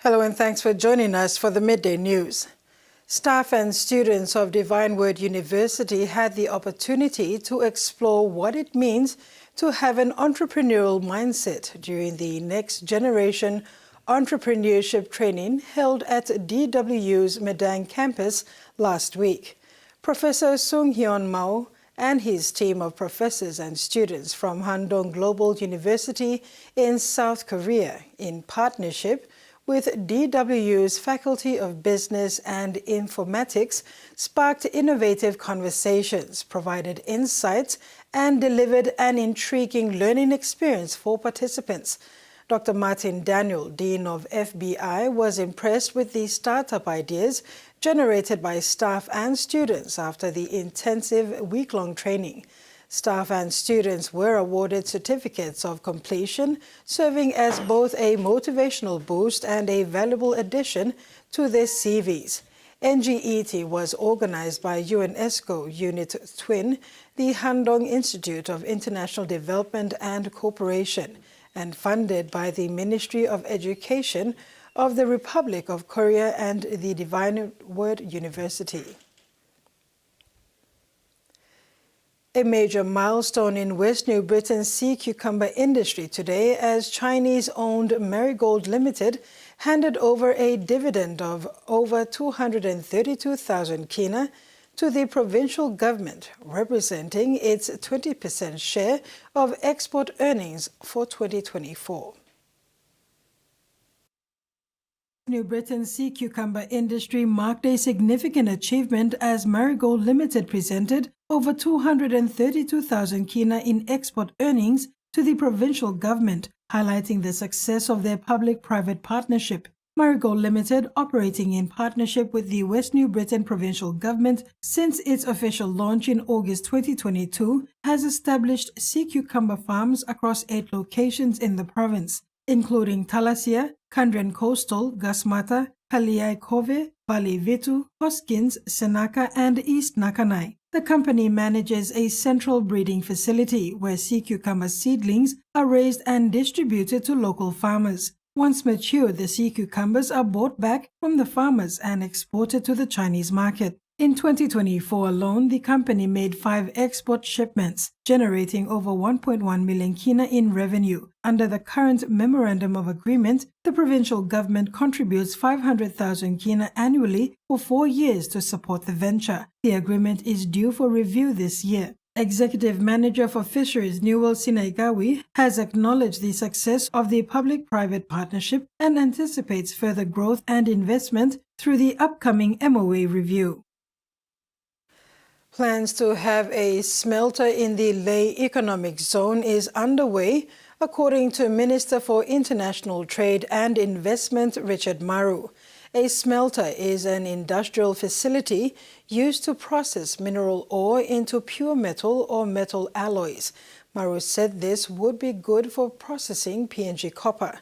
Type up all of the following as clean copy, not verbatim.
Hello and thanks for joining us for the Midday News. Staff and students of Divine Word University had the opportunity to explore what it means to have an entrepreneurial mindset during the Next Generation Entrepreneurship training held at DWU's Midday campus last week. Professor Sung Hyun Mao and his team of professors and students from Handong Global University in South Korea, in partnership with DWU's Faculty of Business and Informatics, sparked innovative conversations, provided insights, and delivered an intriguing learning experience for participants. Dr. Martin Daniel, Dean of FBI, was impressed with the startup ideas generated by staff and students after the intensive week-long training. Staff and students were awarded certificates of completion, serving as both a motivational boost and a valuable addition to their CVs. NGET was organized by UNESCO Unit Twin, the Handong Institute of International Development and Cooperation, and funded by the Ministry of Education of the Republic of Korea and the Divine Word University. A major milestone in West New Britain's sea cucumber industry today, as Chinese-owned Marigold Limited handed over a dividend of over 232,000 kina to the provincial government, representing its 20% share of export earnings for 2024. New Britain's sea cucumber industry marked a significant achievement as Marigold Limited presented over 232,000 kina in export earnings to the provincial government, highlighting the success of their public-private partnership. Marigold Limited, operating in partnership with the West New Britain provincial government since its official launch in August 2022, has established sea cucumber farms across 8 locations in the province, including Thalassia, Kandren Coastal, Gasmata, Kaliai Kove, Bali Vitu, Hoskins, Senaka, and East Nakanai. The company manages a central breeding facility where sea cucumber seedlings are raised and distributed to local farmers. Once mature, the sea cucumbers are bought back from the farmers and exported to the Chinese market. In 2024 alone, the company made 5 export shipments, generating over 1.1 million kina in revenue. Under the current Memorandum of Agreement, the provincial government contributes 500,000 kina annually for 4 years to support the venture. The agreement is due for review this year. Executive Manager for Fisheries Newell Sinaigawi has acknowledged the success of the public-private partnership and anticipates further growth and investment through the upcoming MOA review. Plans to have a smelter in the Leh Economic Zone is underway, according to Minister for International Trade and Investment Richard Maru. A smelter is an industrial facility used to process mineral ore into pure metal or metal alloys. Maru said this would be good for processing PNG copper.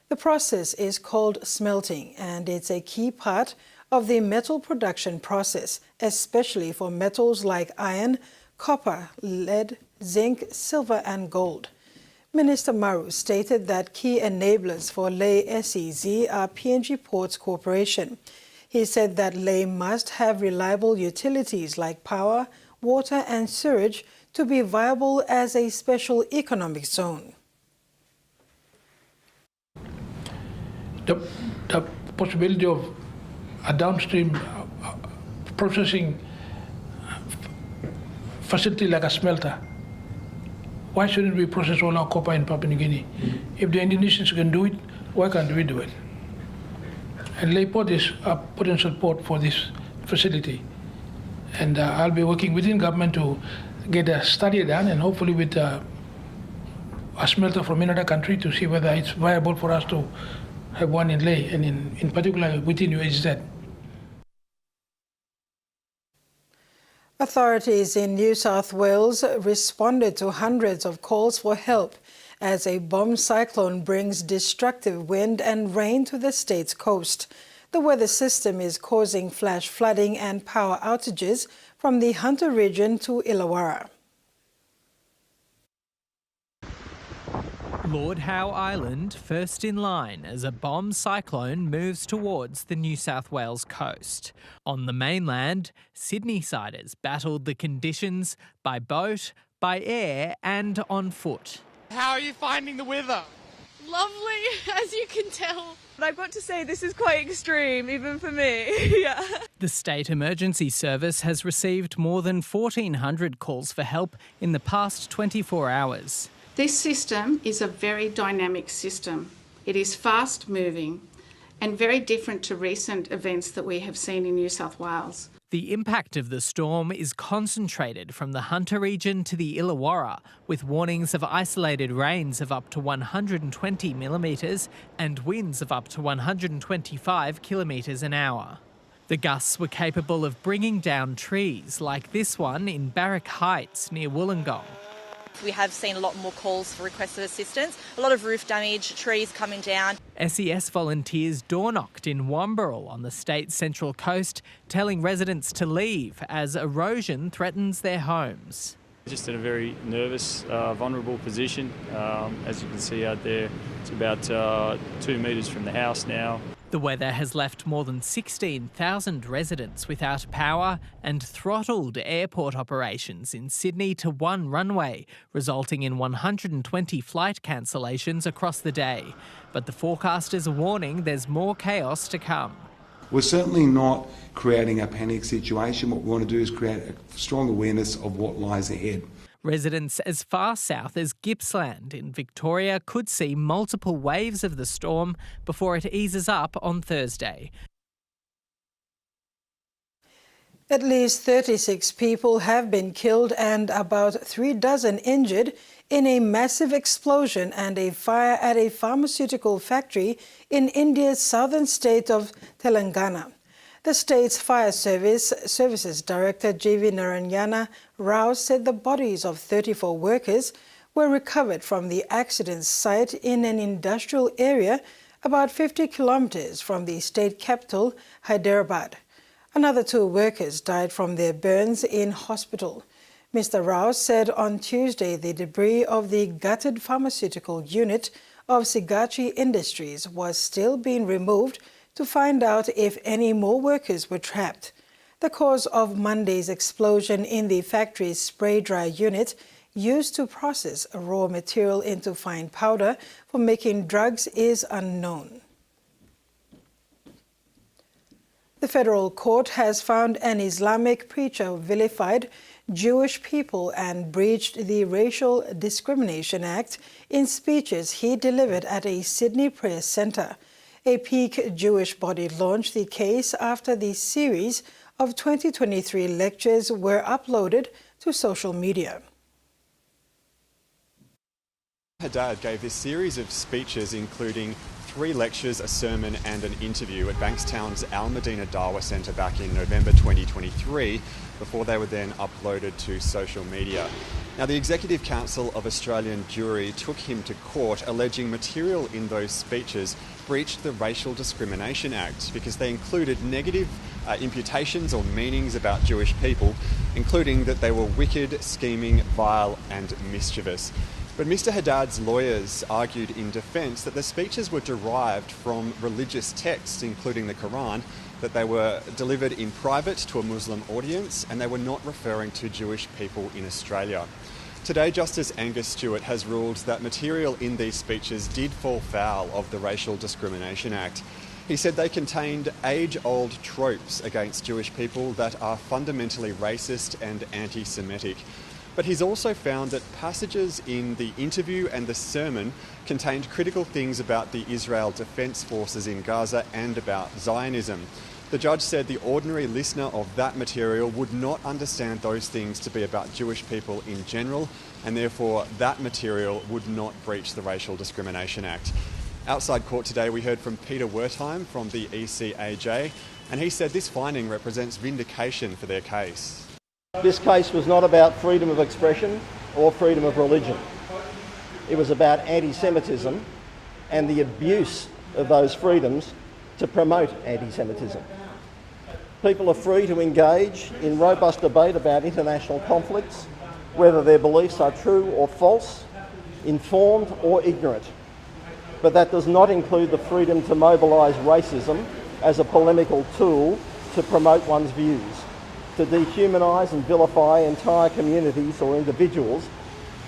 The process is called smelting, and it's a key part of the metal production process, especially for metals like iron, copper, lead, zinc, silver, and gold. Minister Maru stated that key enablers for Leh SEZ are PNG Ports Corporation. He said that Leh must have reliable utilities like power, water, and sewage to be viable as a special economic zone. The possibility of a downstream processing facility like a smelter. Why shouldn't we process all our copper in Papua New Guinea? If the Indonesians can do it, why can't we do it? And Leh Port is a potential port for this facility. And I'll be working within government to get a study done, and hopefully with a smelter from another country to see whether it's viable for us to have one in Leh, and in particular within UHZ. Authorities in New South Wales responded to hundreds of calls for help as a bomb cyclone brings destructive wind and rain to the state's coast. The weather system is causing flash flooding and power outages from the Hunter region to Illawarra. Lord Howe Island first in line as a bomb cyclone moves towards the New South Wales coast. On the mainland, Sydney-siders battled the conditions by boat, by air and on foot. How are you finding the weather? Lovely, as you can tell. But I've got to say this is quite extreme, even for me. Yeah. The State Emergency Service has received more than 1,400 calls for help in the past 24 hours. This system is a very dynamic system. It is fast moving and very different to recent events that we have seen in New South Wales. The impact of the storm is concentrated from the Hunter region to the Illawarra, with warnings of isolated rains of up to 120 millimetres and winds of up to 125 kilometres an hour. The gusts were capable of bringing down trees like this one in Barrack Heights near Wollongong. We have seen a lot more calls for requests of assistance, a lot of roof damage, trees coming down. SES volunteers door-knocked in Wamberal on the state's central coast, telling residents to leave as erosion threatens their homes. Just in a very nervous, vulnerable position. As you can see out there, it's about 2 metres from the house now. The weather has left more than 16,000 residents without power and throttled airport operations in Sydney to one runway, resulting in 120 flight cancellations across the day. But the forecasters are warning there's more chaos to come. We're certainly not creating a panic situation. What we want to do is create a strong awareness of what lies ahead. Residents as far south as Gippsland in Victoria could see multiple waves of the storm before it eases up on Thursday. At least 36 people have been killed and about 36 injured in a massive explosion and a fire at a pharmaceutical factory in India's southern state of Telangana. The state's fire services director G.V. Narayana Rao said the bodies of 34 workers were recovered from the accident site in an industrial area about 50 kilometers from the state capital, Hyderabad. Another 2 workers died from their burns in hospital. Mr. Rao said on Tuesday the debris of the gutted pharmaceutical unit of Sigachi Industries was still being removed to find out if any more workers were trapped. The cause of Monday's explosion in the factory's spray-dry unit used to process a raw material into fine powder for making drugs is unknown. The federal court has found an Islamic preacher vilified Jewish people and breached the Racial Discrimination Act in speeches he delivered at a Sydney prayer centre. A Peak Jewish body launched the case after the series of 2023 lectures were uploaded to social media. Haddad gave this series of speeches including 3 lectures, a sermon and an interview at Bankstown's Al Medina Dawa Centre back in November 2023 before they were then uploaded to social media. Now, the Executive Council of Australian Jewry took him to court alleging material in those speeches breached the Racial Discrimination Act because they included negative imputations or meanings about Jewish people, including that they were wicked, scheming, vile and mischievous. But Mr. Haddad's lawyers argued in defence that the speeches were derived from religious texts, including the Quran, that they were delivered in private to a Muslim audience and they were not referring to Jewish people in Australia. Today, Justice Angus Stewart has ruled that material in these speeches did fall foul of the Racial Discrimination Act. He said they contained age-old tropes against Jewish people that are fundamentally racist and anti-Semitic. But he's also found that passages in the interview and the sermon contained critical things about the Israel Defence Forces in Gaza and about Zionism. The judge said the ordinary listener of that material would not understand those things to be about Jewish people in general, and therefore that material would not breach the Racial Discrimination Act. Outside court today, we heard from Peter Wertheim from the ECAJ, and he said this finding represents vindication for their case. This case was not about freedom of expression or freedom of religion. It was about anti-Semitism and the abuse of those freedoms to promote anti-Semitism. People are free to engage in robust debate about international conflicts, whether their beliefs are true or false, informed or ignorant. But that does not include the freedom to mobilise racism as a polemical tool to promote one's views, to dehumanise and vilify entire communities or individuals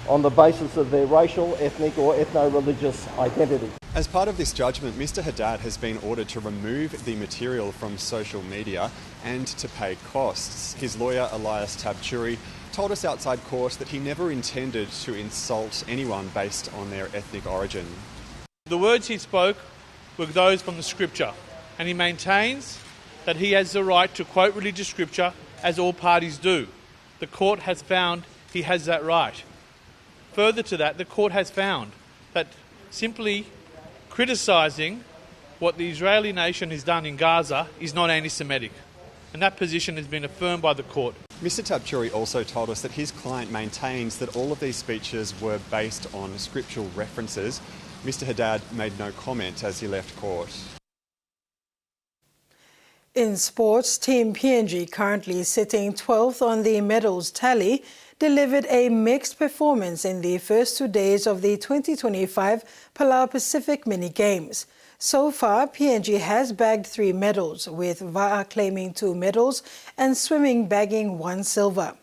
on the basis of their racial, ethnic or ethno-religious identity. As part of this judgment, Mr Haddad has been ordered to remove the material from social media and to pay costs. His lawyer, Elias Tabchuri, told us outside court that he never intended to insult anyone based on their ethnic origin. The words he spoke were those from the scripture, and he maintains that he has the right to quote religious scripture, as all parties do. The court has found he has that right. Further to that, the court has found that simply criticising what the Israeli nation has done in Gaza is not anti-Semitic, and that position has been affirmed by the court. Mr Tabchuri also told us that his client maintains that all of these speeches were based on scriptural references. Mr Haddad made no comment as he left court. In sports, Team PNG, currently sitting 12th on the medals tally, delivered a mixed performance in the first 2 days of the 2025 Palau Pacific Mini Games. So far, PNG has bagged 3 medals, with VAA claiming 2 medals and swimming bagging 1 silver.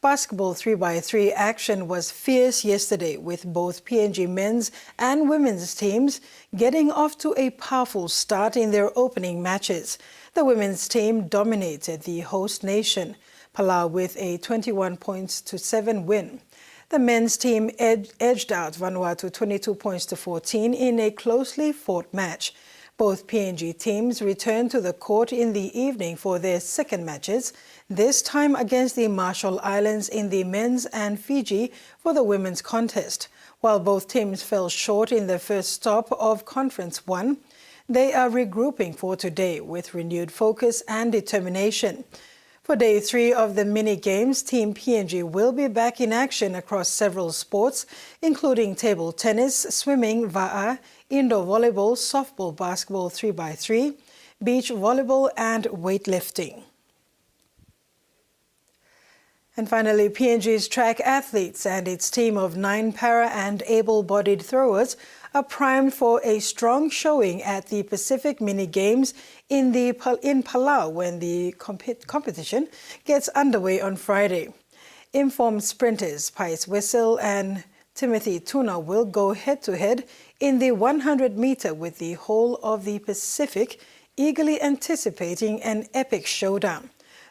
Basketball 3x3 action was fierce yesterday, with both PNG men's and women's teams getting off to a powerful start in their opening matches. The women's team dominated the host nation, Palau, with a 21-7 win. The men's team edged out Vanuatu 22-14 in a closely fought match. Both PNG teams returned to the court in the evening for their second matches, this time against the Marshall Islands in the men's and Fiji for the women's contest. While both teams fell short in the first stop of Conference 1, they are regrouping for today with renewed focus and determination. For Day 3 of the mini games, Team PNG will be back in action across several sports, including table tennis, swimming, VAA, indoor volleyball, softball, basketball 3x3, beach volleyball and weightlifting. And finally, PNG's track athletes and its team of 9 para and able-bodied throwers are primed for a strong showing at the Pacific Mini Games in Palau when the competition gets underway on Friday. Informed sprinters Pius Wessel and Timothy Tuna will go head-to-head in the 100-meter with the whole of the Pacific eagerly anticipating an epic showdown.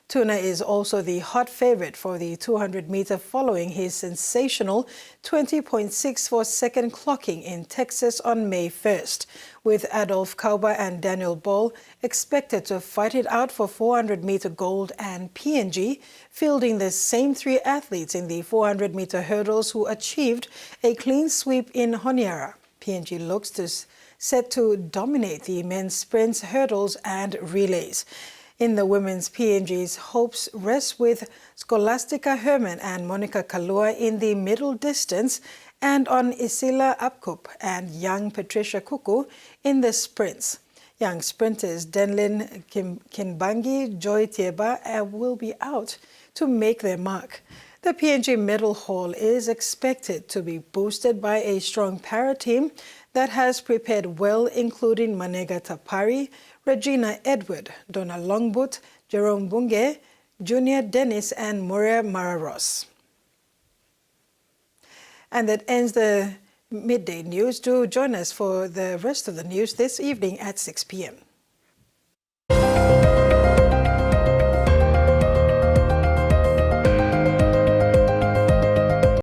Tuna is also the hot favorite for the 200-meter following his sensational 20.64-second clocking in Texas on May 1st, with Adolf Kauba and Daniel Ball expected to fight it out for 400-meter gold, and PNG fielding the same 3 athletes in the 400-meter hurdles who achieved a clean sweep in Honiara. PNG looks set to dominate the men's sprints, hurdles and relays. In the women's, PNG's hopes rest with Scholastica Herman and Monica Kalua in the middle distance and on Isila Apkup and young Patricia Kuku in the sprints. Young sprinters Denlin Kinbangi, Joy Tieba will be out to make their mark. The PNG medal haul is expected to be boosted by a strong para team that has prepared well, including Manega Tapari, Regina Edward, Donna Longboot, Jerome Bunge, Junior Dennis and Moria Mararos. And that ends the midday news. Do join us for the rest of the news this evening at 6 p.m.